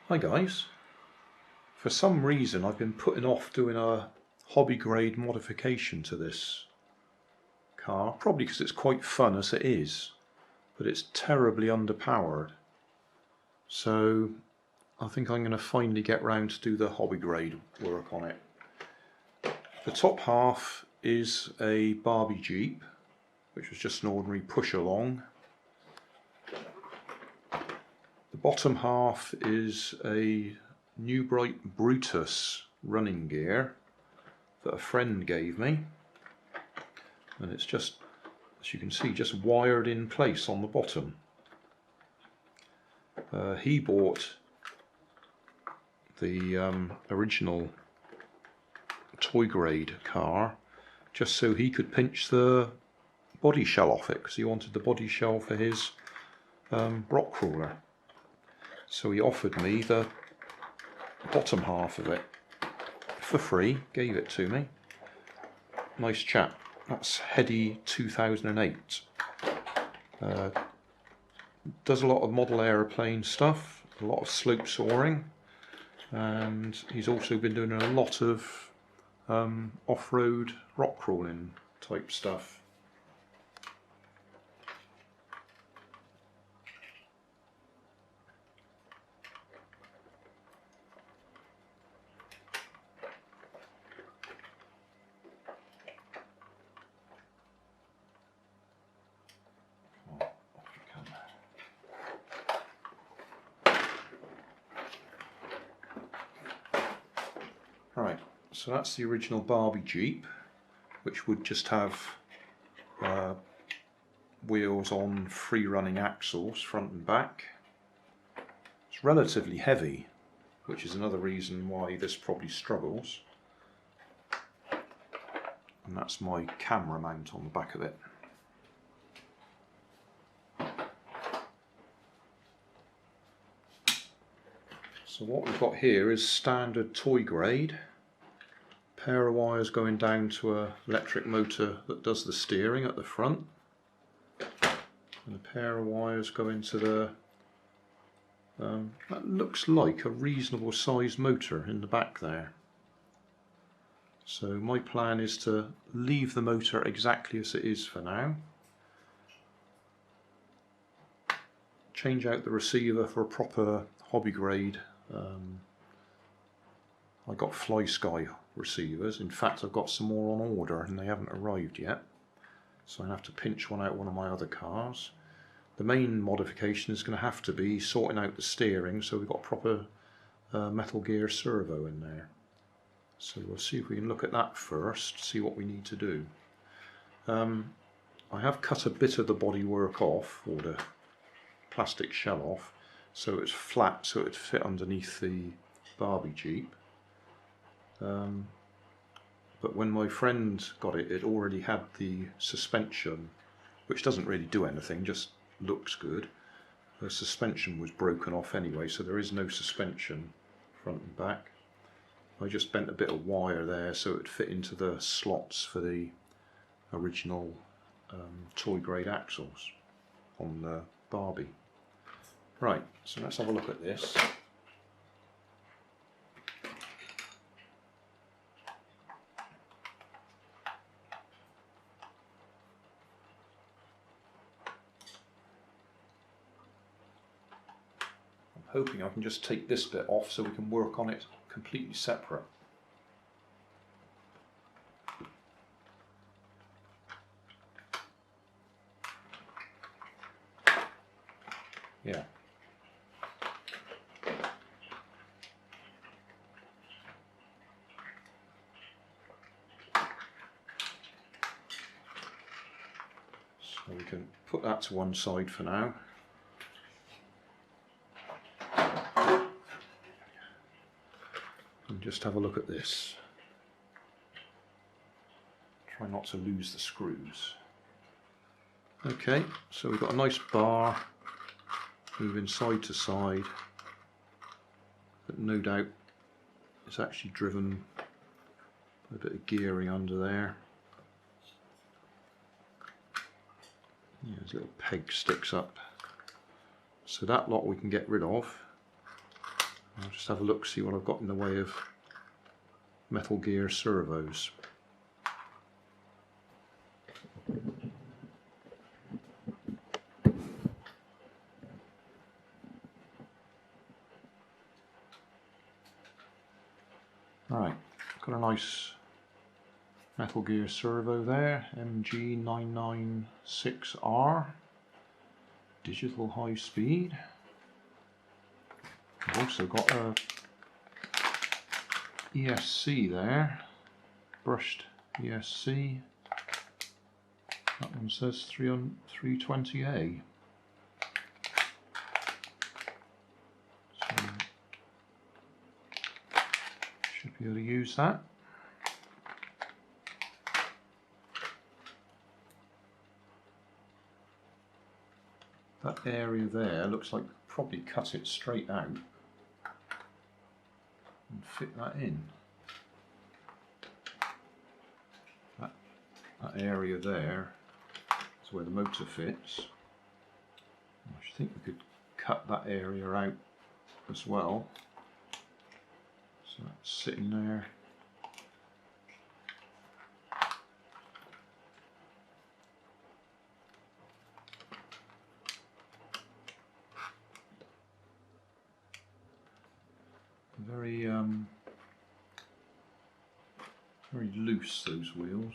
Hi guys. For some reason I've been putting off doing a hobby grade modification to this car, probably because it's quite fun as it is, but it's terribly underpowered. So I think I'm going to finally get round to do the hobby grade work on it. The top half is a Barbie Jeep, which was just an ordinary push along. The bottom half is a New Bright Brutus running gear that a friend gave me, and it's just, as you can see, just wired in place on the bottom. He bought the original toy grade car just so he could pinch the body shell off it, because he wanted the body shell for his rock crawler. So he offered me the bottom half of it for free, gave it to me. Nice chap. That's Heady 2008. Does a lot of model aeroplane stuff, a lot of slope soaring, and he's also been doing a lot of off-road rock crawling type stuff. Right, so that's the original Barbie Jeep, which would just have wheels on free running axles front and back. It's relatively heavy, which is another reason why this probably struggles. And that's my camera mount on the back of it. So what we've got here is standard toy grade. Pair of wires going down to an electric motor that does the steering at the front, and a pair of wires going to the that looks like a reasonable sized motor in the back there. So my plan is to leave the motor exactly as it is for now, change out the receiver for a proper hobby grade. I got Flysky receivers. In fact, I've got some more on order and they haven't arrived yet, so I have to pinch one out one of my other cars. The main modification is going to have to be sorting out the steering, so we've got proper Metal Gear Servo in there. So we'll see if we can look at that first, see what we need to do. I have cut a bit of the bodywork off, or the plastic shell off, so it's flat, so it fit underneath the Barbie Jeep. But when my friend got it, it already had the suspension, which doesn't really do anything, just looks good. The suspension was broken off anyway, so there is no suspension front and back. I just bent a bit of wire there so it would fit into the slots for the original toy grade axles on the Barbie. Right, so let's have a look at this. Hoping I can just take this bit off so we can work on it completely separate. Yeah. So we can put that to one side for now. And just have a look at this. Try not to lose the screws. Okay, so we've got a nice bar moving side to side, but no doubt it's actually driven a bit of gearing under there. Yeah, this little peg sticks up. So that lot we can get rid of. I'll just have a look, see what I've got in the way of metal gear servos. Right, got a nice metal gear servo there, MG996R, digital high speed. I've also got a ESC there, brushed ESC. That one says 320A. So should be able to use that. That area there looks like probably cut it straight out and fit that in. That area there is where the motor fits. I think we could cut that area out as well. So that's sitting there. Very loose, those wheels.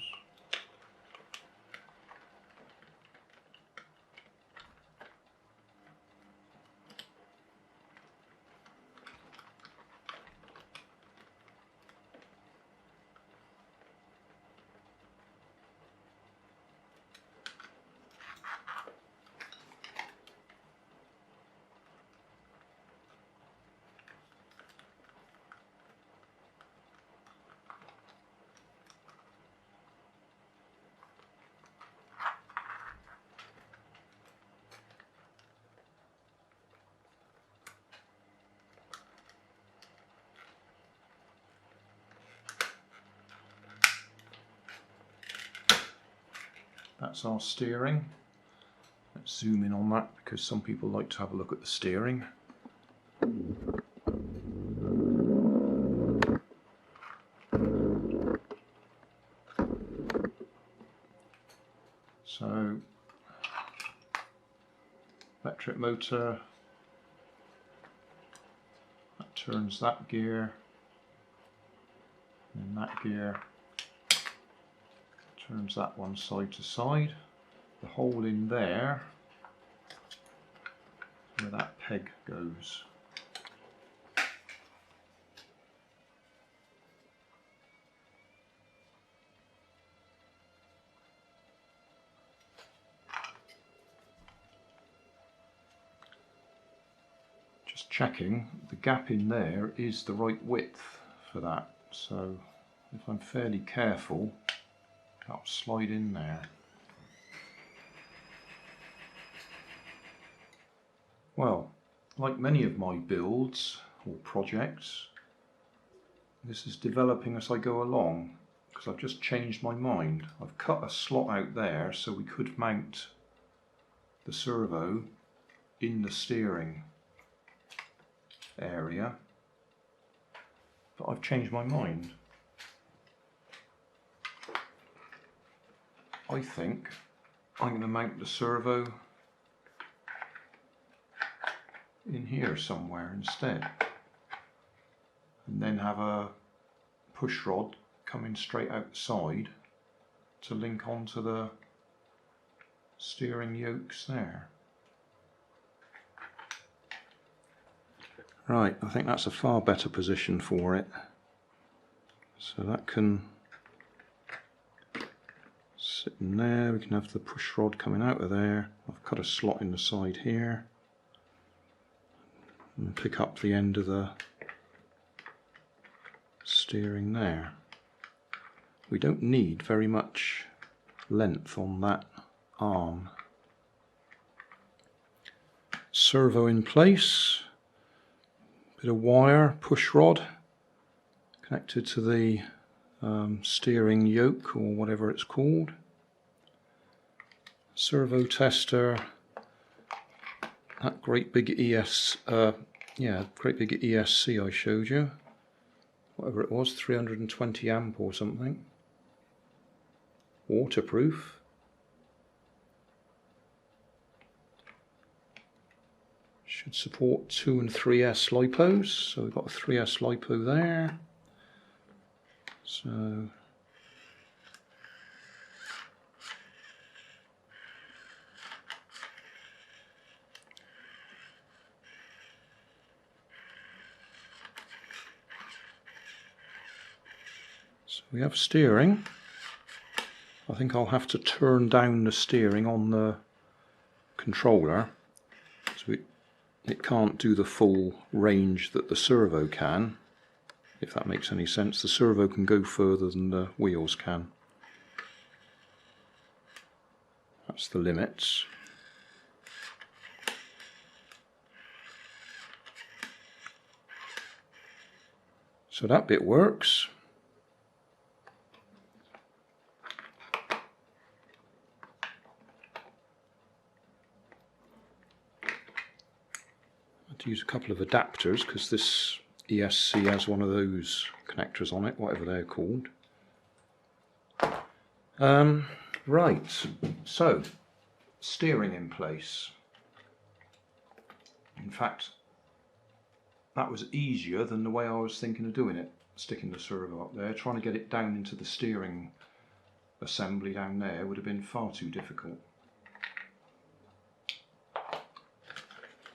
That's our steering. Let's zoom in on that because some people like to have a look at the steering. So, electric motor, that turns that gear, and that gear turns that one side to side. The hole in there is where that peg goes. Just checking, the gap in there is the right width for that, so if I'm fairly careful, that'll slide in there. Well, like many of my builds or projects, this is developing as I go along because I've just changed my mind. I've cut a slot out there so we could mount the servo in the steering area, but I've changed my mind. I think I'm going to mount the servo in here somewhere instead, and then have a push rod coming straight outside to link onto the steering yokes there. Right, I think that's a far better position for it. So that can sit in there, we can have the push rod coming out of there. I've cut a slot in the side here and pick up the end of the steering there. We don't need very much length on that arm. Servo in place, bit of wire, push rod connected to the steering yoke or whatever it's called. Servo tester, that great big Yeah, great big ESC I showed you. Whatever it was, 320 amp or something. Waterproof. Should support 2 and 3S lipos. So we've got a 3S lipo there. So we have steering. I think I'll have to turn down the steering on the controller, so it can't do the full range that the servo can, if that makes any sense. The servo can go further than the wheels can. That's the limits. So that bit works. To use a couple of adapters because this ESC has one of those connectors on it, whatever they're called. Right, so steering in place. In fact, that was easier than the way I was thinking of doing it, sticking the servo up there. Trying to get it down into the steering assembly down there would have been far too difficult.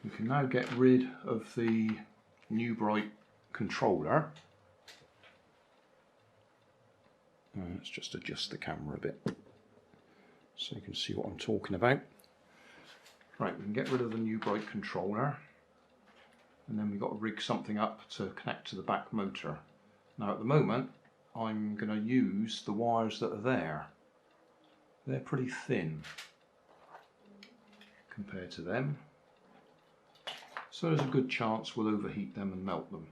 You can now get rid of the New Bright controller. Let's just adjust the camera a bit so you can see what I'm talking about. Right, we can get rid of the New Bright controller, and then we've got to rig something up to connect to the back motor. Now at the moment I'm going to use the wires that are there. They're pretty thin compared to them. So there's a good chance we'll overheat them and melt them.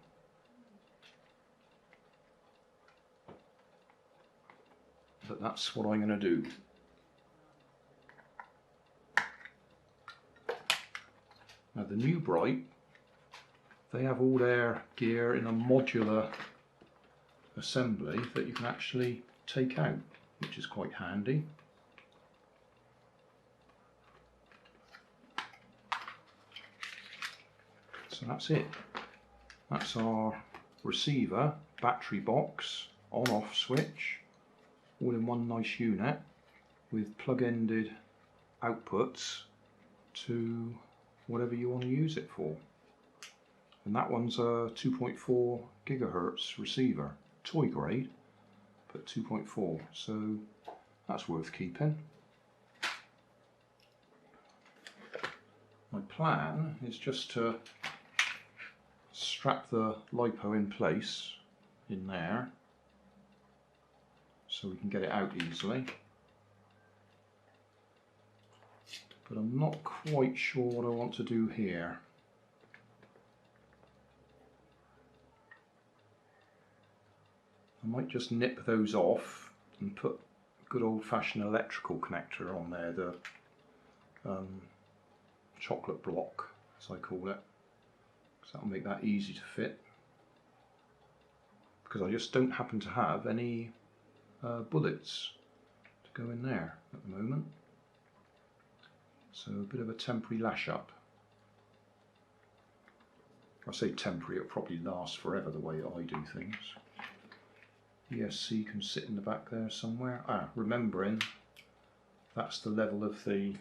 But that's what I'm going to do. Now the New Bright, they have all their gear in a modular assembly that you can actually take out, which is quite handy. So that's it. That's our receiver, battery box, on-off switch, all in one nice unit with plug-ended outputs to whatever you want to use it for. And that one's a 2.4 gigahertz receiver, toy grade, but 2.4, so that's worth keeping. My plan is just to strap the Lipo in place in there so we can get it out easily, but I'm not quite sure what I want to do here. I might just nip those off and put a good old-fashioned electrical connector on there, the chocolate block as I call it. That'll make that easy to fit, because I just don't happen to have any bullets to go in there at the moment. So a bit of a temporary lash up. I say temporary, it'll probably last forever the way I do things. ESC can sit in the back there somewhere. Remembering that's the level of the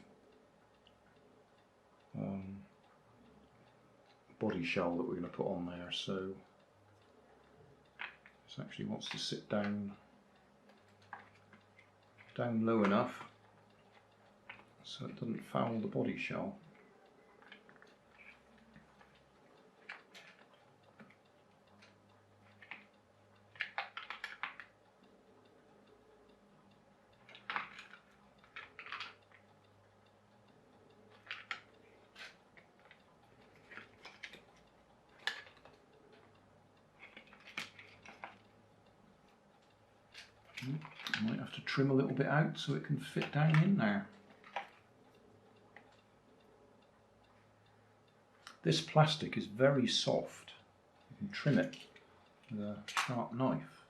body shell that we're going to put on there, so this actually wants to sit down low enough so it doesn't foul the body shell. I might have to trim a little bit out so it can fit down in there. This plastic is very soft. You can trim it with a sharp knife.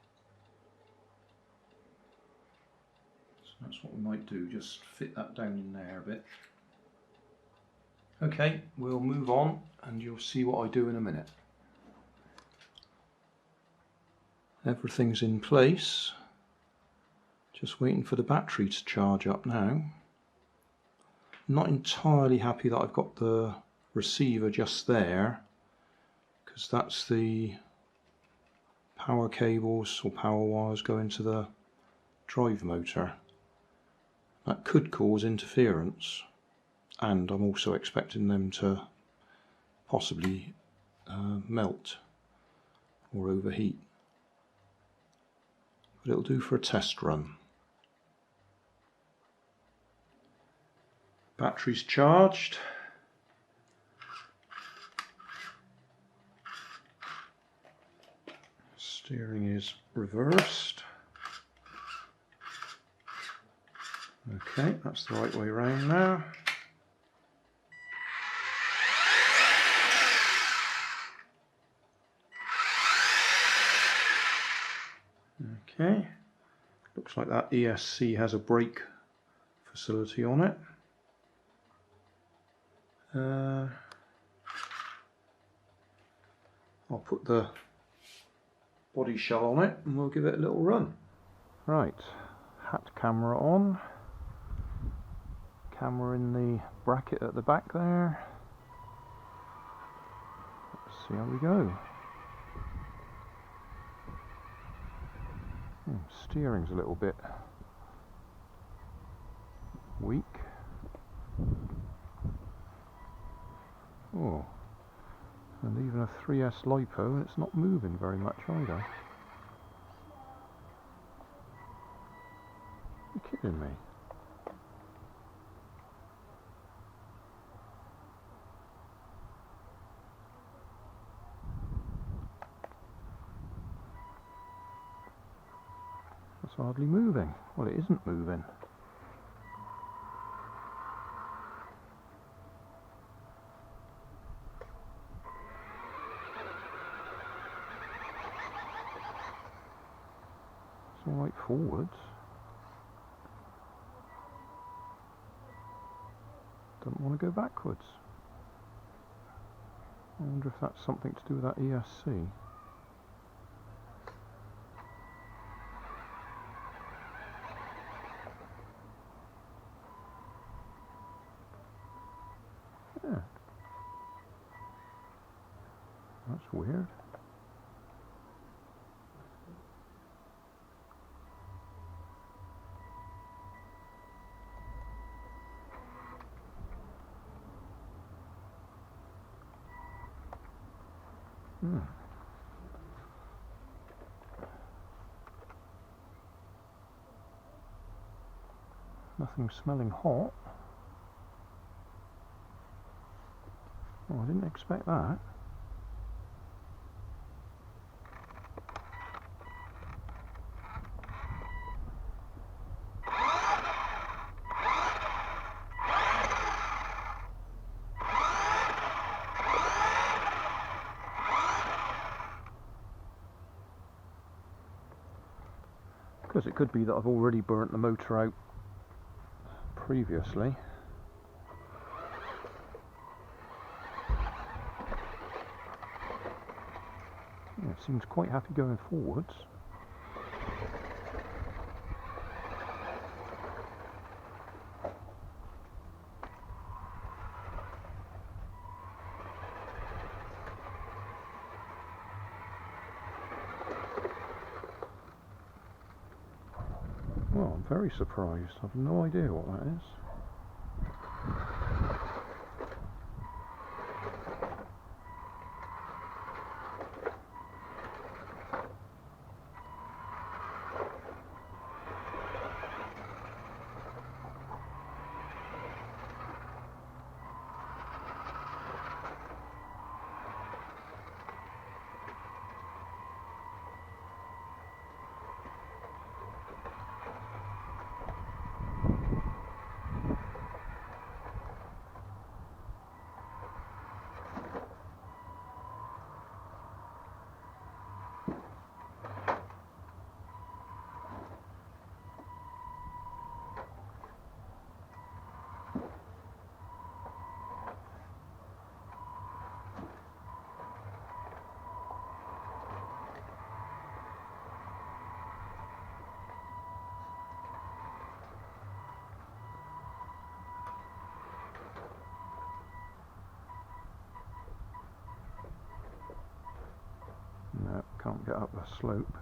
So that's what we might do, just fit that down in there a bit. Okay, we'll move on and you'll see what I do in a minute. Everything's in place. Just waiting for the battery to charge up now. Not entirely happy that I've got the receiver just there, because that's the power cables or power wires going to the drive motor. That could cause interference, and I'm also expecting them to possibly melt or overheat. But it'll do for a test run. Battery's charged. Steering is reversed. Okay, that's the right way around now. Okay, looks like that ESC has a brake facility on it. I'll put the body shell on it and we'll give it a little run. Right, hat camera on. Camera in the bracket at the back there. Let's see how we go. Steering's a little bit weak. Oh, and even a 3S Lipo, and it's not moving very much either. You're kidding me. That's hardly moving. Well, it isn't moving. It's all right forwards. Don't want to go backwards. I wonder if that's something to do with that ESC. Yeah. That's weird. Nothing smelling hot. Oh, I didn't expect that. Because it could be that I've already burnt the motor out previously. Yeah, it seems quite happy going forwards. Well, I'm very surprised. I've no idea what that is. but can't get up the slope.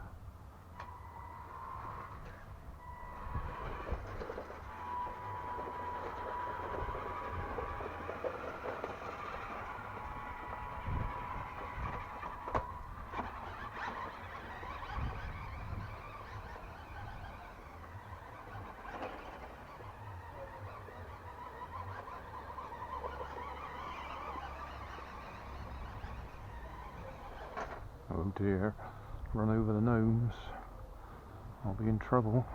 Oh dear, run over the gnomes. I'll be in trouble.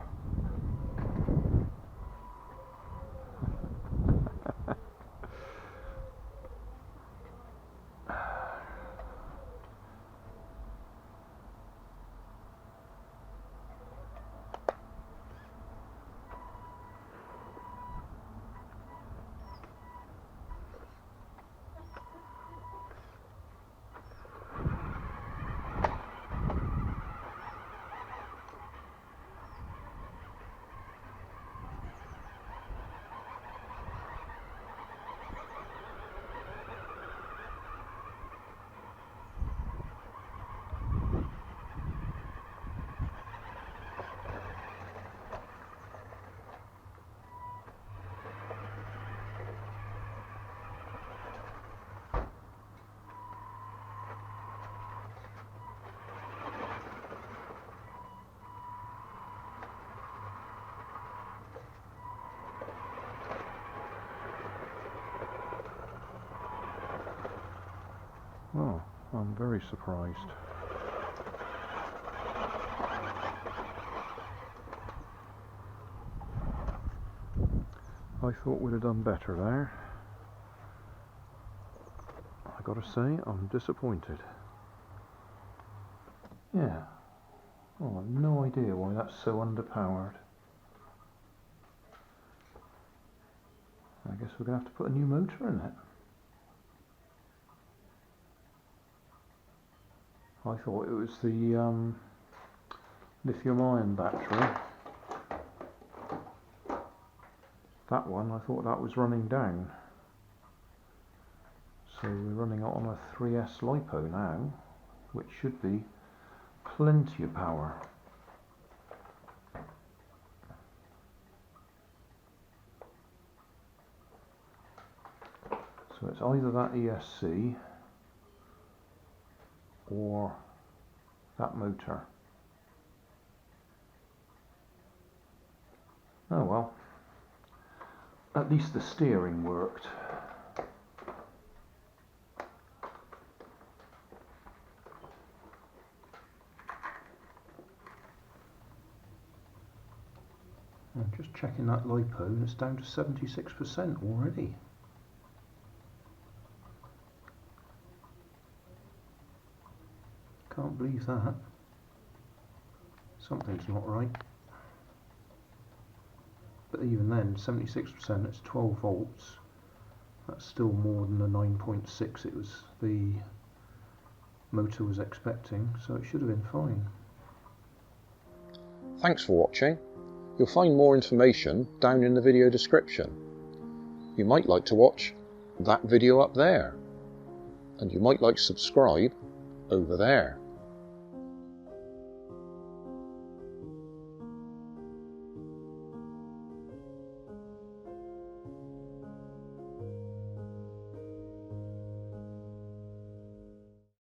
Oh, I'm very surprised. I thought we'd have done better there. I gotta say, I'm disappointed. Yeah. Oh, I've no idea why that's so underpowered. I guess we're gonna have to put a new motor in it. I thought it was the lithium-ion battery. That one, I thought that was running down. So we're running it on a 3S Lipo now, which should be plenty of power. So it's either that ESC or that motor. Oh well, at least the steering worked. I'm just checking that Lipo and it's down to 76% already. Can't believe that. Something's not right. But even then, 76%, it's 12 volts. That's still more than the 9.6 it was the motor was expecting, so it should have been fine. Thanks for watching. You'll find more information down in the video description. You might like to watch that video up there, and you might like to subscribe over there.